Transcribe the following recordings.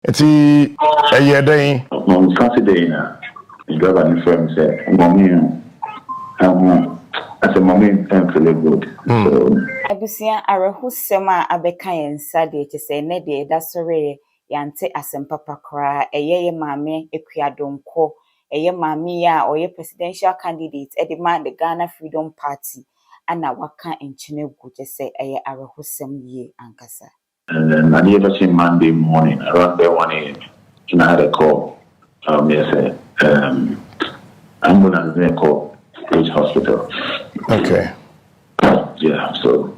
It's a year day. On Saturday, the driver firm said, Mommy, as a moment, I'm feeling good. So, Abusia arehusema abeka yensa de te se ne de da sore yante asempapa kra eye maame Akua Donkor eye maame ya oye presidential candidate e de man the Ghana Freedom Party ana waka enchine gu te se eye arehusem ye ankasa. and then I never seen Monday morning around there 1 a.m. And I had a call. Yes, ambulance there call which hospital. Okay. Yeah, so.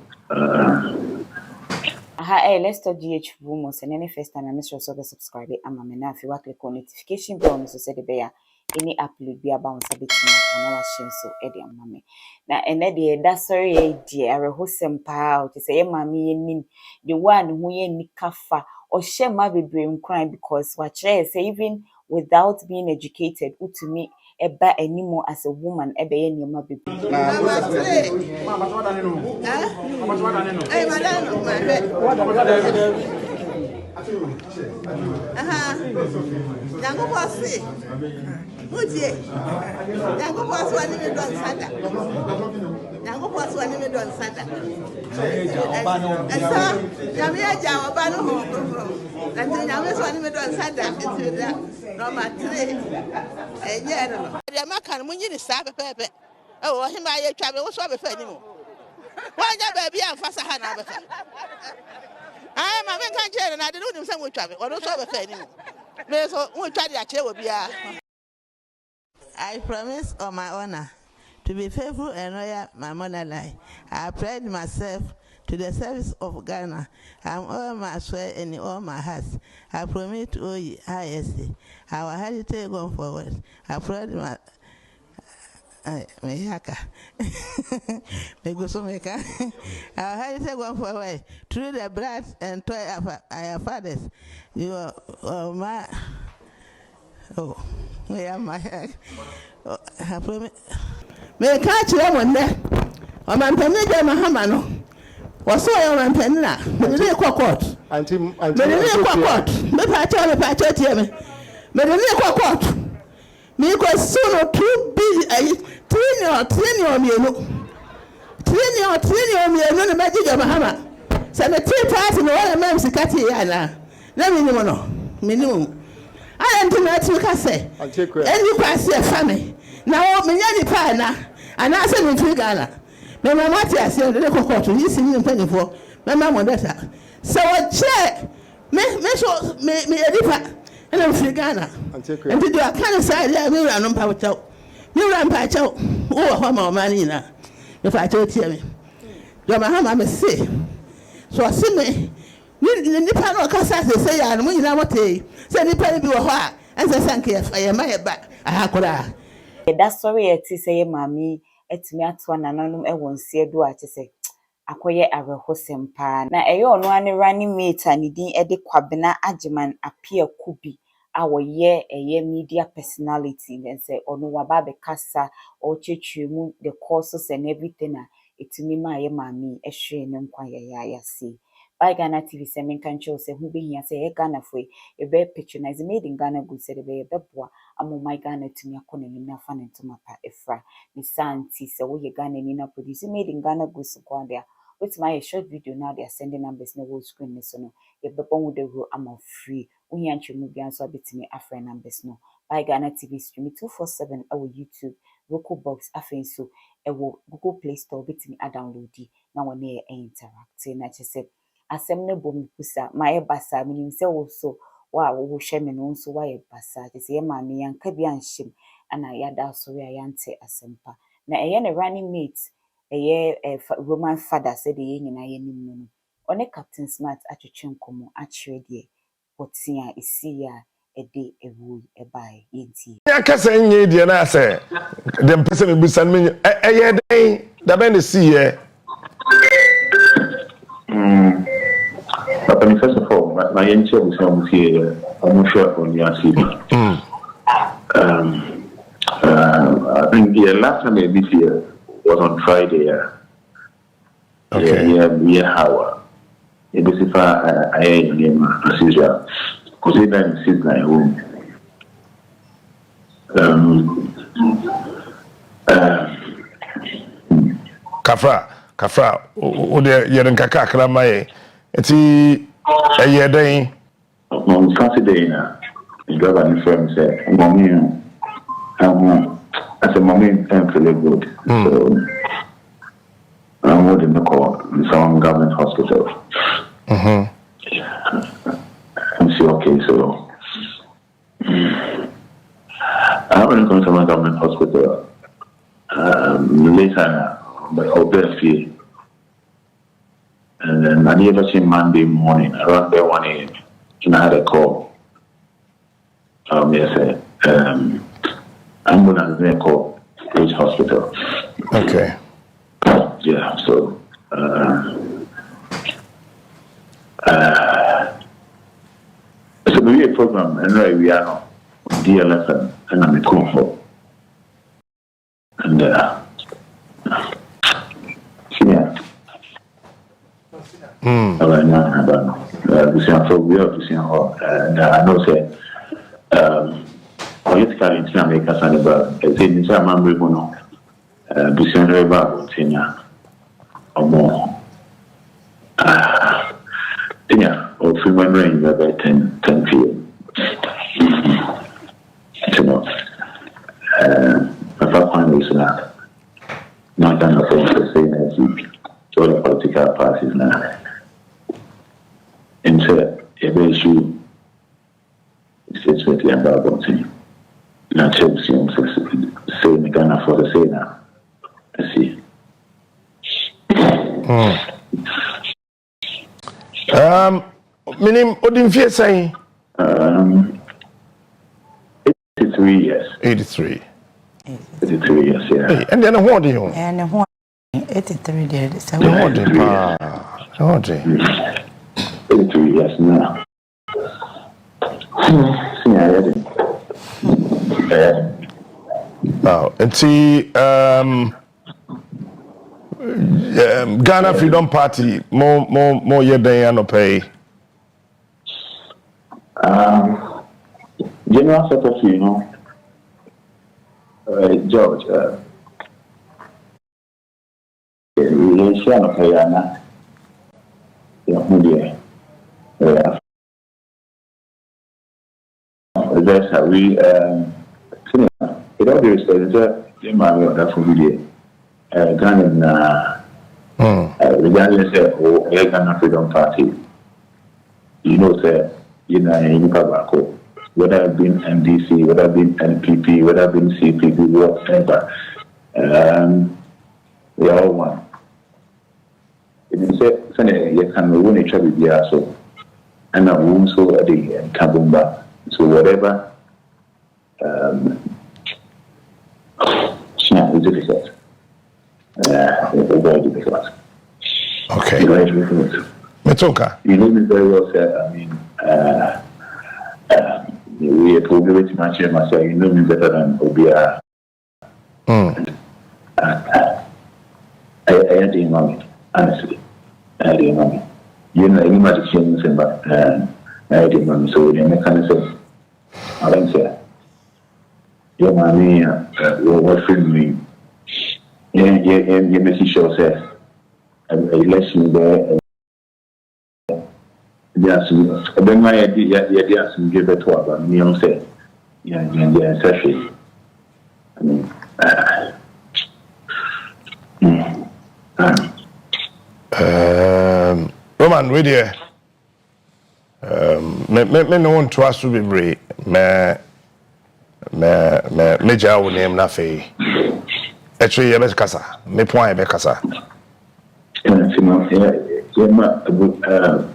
Let's talk GH rumors and any first time I miss also subscribe. I'm a man if you click on notification bell so say the bear any upload be about sabitina and our shame so Eddie and mammy. Now and Eddie that's sorry dear a wholesome pow to say mammy mean the one who ye nikafa or share my brain crying because what say even without being educated to me eba anymore as a woman ebe ye ni ma baby. Oh, him I travel was over anymore. Why that baby and fast a hand? I am a country and I don't know some travel or not over anymore. There's one try that chair will be. I promise on my honor to be faithful and loyal my motherland. I pledge myself to the service of Ghana. I'm all my swear and all my heart. I promise to all ISA. Our heritage going forward. I pledge my Meyaka. Megusomeka. Our heritage going forward through the blood and toil of our fathers. You are my we are my I promise. Me catch them on there. On my penny, Mahamano. Was so I am penna. Me didn't court. Until Me didn't court. Me patch me. Me didn't court. Me go soon too busy. Trini me no. Trini me no magic of Mahama. So the tea party no one man sikati yana. Let me know. Minimum. I am to make say. And you pass your family. Now, me any partner, and I said in Ghana. My mamma said, the court to listen in 24. My mamma better. So I check me a different and I'm free Ghana. And to do a kind of side, I will run on power chow. You run by chow. Oh, how my money now. If I told you, your mamma may say. So I see me. Nipa no kasa say ya no nyina wote say nipa bi wo ho a ense sanke ya ma ba ahakora Da sorry eti say maami etimi ato nananom e wonse do a chese akoye arehosem pa na eyo ono ane running mate ani din e de Kwabena Agyeman Apia Kubi a woye eye media personality then say ono waba be kasa o chechwemu the courses and everything a etimi ma ye maami e hwe ne nkwa ya see. By Ghana TV semen kancho se hu be hia se e Ghana foi e be patronize made in Ghana good se de be beboa amo my Ghana tumi akona ni na fa ntoma pa efra ni santi se wo ye Ghana ni na produce made in Ghana good so kwa there with my short video now they are sending numbers na whole screen ni so no ye bebon with the ro am free unya ntwemu bia so abetimi afra numbers no by Ghana TV stream 247 our YouTube Roku box afen so e wo Google Play Store betimi a download na wona e interact na chese asem ne bom kusa ma e basa minim se wo so wa wo hwe me no so wa e basa te se ma me yanka bi anhyem ana yada so ya yante asempa na eye ne running mate eye Roman father said the nyina ye nim no one Captain Smart atwetwe nkomo a kire de potia isi ya ede ewu e bai yenti Ya kasa nye die na say dem pese me busan me eye den da ben the see here. But first of all, my entry was here. I'm not sure on your city. I think the last time this year was on Friday. Okay. Yeah, how? It was if I am as usual. Because he then sits like home. Kafra, o de yeren kaka kramaye. Eti yeden On Saturday now, the driver and friend said, "Mommy, I said, Mommy, I'm feeling good." So I'm holding the call in some government hospital. I'm still okay, so I haven't gone to my government hospital. Later, but I'll be a few. And then I never seen Monday morning around there 1 a.m. And I had a call. Yes, ambulance there called which hospital. okay. Yeah, so it's a really program, and right we are now DLF and I'm a comfort. And yeah. All right, now we see how we are to see how and I know say politically in America and about in some member no business about Kenya or more yeah or free memory about 10 p.m. You know my point is not kind of thing to say that all the political parties now into a issue statement about something. Not Chelsea say the Ghana for the say now. I see. Minim odin fie say 83 years. 83. 83 years, yeah. Hey, and then what do you? And 83 there. So What do 83 years now. See, I had it. Wow. And see, Ghana Freedom Party, more year than you pay. General Secretary, George, relation of Hayana, that's how we, it all is in my order for video. Ghana, regardless of Ghana Freedom Party, you know, sir, in Kabako, whether it been MDC, whether it been NPP, whether it been CPP, whatever, we are all one. It is said, you can win each other here, so, and I won't so at the Kabumba, so whatever, it's difficult. It's very difficult. Okay. Very difficult. Metonka. You know me very well, sir. I mean, we are probably to match myself. You know me better than Obia. I didn't know me, honestly. I didn't know me. You know, you might change him, but I didn't know me. So, the mechanism, I don't say, your money, what friend me. You make sure, sir, election there. Yes, then my idea, yes, give it to her, but you say, yeah, especially. I mean, Roman, wait there. Me no want to ask to be brave. Me jaw name na fe. Actually, you best kasa. Me point be kasa.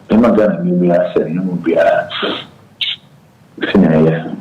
Emma Ghana, maybe I said, you will be a senior.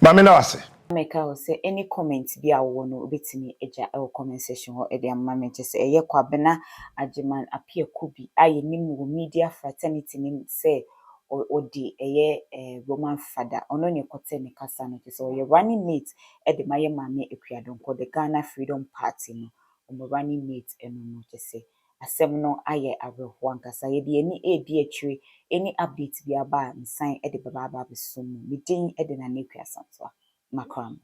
But me no say. Make I say any comment be a one obetimi eja e comment section or e amma me say eye kwabena agiman apia kubi aye nim media fraternity nim say odi eye Roman father ono ne kote ne kasa no say oye running mate e de maye mame Akua Donkor the Ghana Freedom Party no running mate eno no say asɛm no ayɛ awerɛhoɔ ankasa yɛde ani edi akyire any update bi aba a nsan de baba aba abɛsom mu medin de na nekua santoa makram